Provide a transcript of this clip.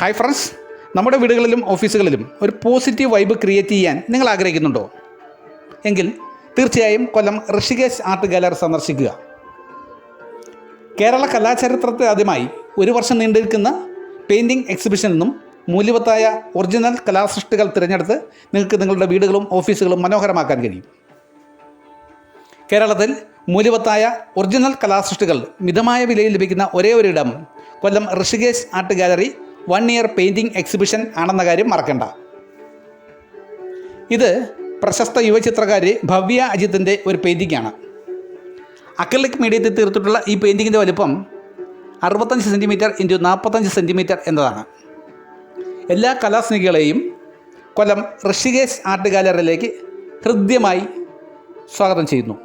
Hi friends, നമ്മുടെ വീടുകളിലും ഓഫീസുകളിലും ഒരു പോസിറ്റീവ് വൈബ് ക്രിയേറ്റ് ചെയ്യാൻ നിങ്ങൾ ആഗ്രഹിക്കുന്നുണ്ടോ? എങ്കിൽ തീർച്ചയായും കൊല്ലം ഋഷികേശ് ആർട്ട് ഗാലറി സന്ദർശിക്കുക. കേരള കലാചരിത്രത്തെ ആദ്യമായി ഒരു വർഷം നീണ്ടുനിൽക്കുന്ന പെയിൻറ്റിംഗ് എക്സിബിഷനിൽ നിന്നും മൂല്യവത്തായ ഒറിജിനൽ കലാസൃഷ്ടികൾ തിരഞ്ഞെടുത്ത് നിങ്ങൾക്ക് നിങ്ങളുടെ വീടുകളും ഓഫീസുകളും മനോഹരമാക്കാൻ കഴിയും. കേരളത്തിൽ മൂല്യവത്തായ ഒറിജിനൽ കലാസൃഷ്ടികൾ മിതമായ വിലയിൽ ലഭിക്കുന്ന ഒരേ ഒരു ഇടം Kollam Rishikesh art gallery 1 year painting exhibition ആണെന്ന കാര്യം മറക്കണ്ട. ഇത് പ്രശസ്ത യുവചിത്രകാരി ഭവ്യ അജിത്തിൻ്റെ ഒരു പെയിൻറ്റിംഗാണ്. അക്രിലിക് മീഡിയത്തിൽ തീർത്തിട്ടുള്ള ഈ പെയിൻറ്റിങ്ങിൻ്റെ വലിപ്പം 65 സെൻറ്റിമീറ്റർ × 45 സെൻറ്റിമീറ്റർ എന്നതാണ്. എല്ലാ കലാസ്നേഹികളെയും കൊല്ലം ഋഷികേശ് ആർട്ട് ഗാലറിയിലേക്ക് ഹൃദ്യമായി സ്വാഗതം ചെയ്യുന്നു.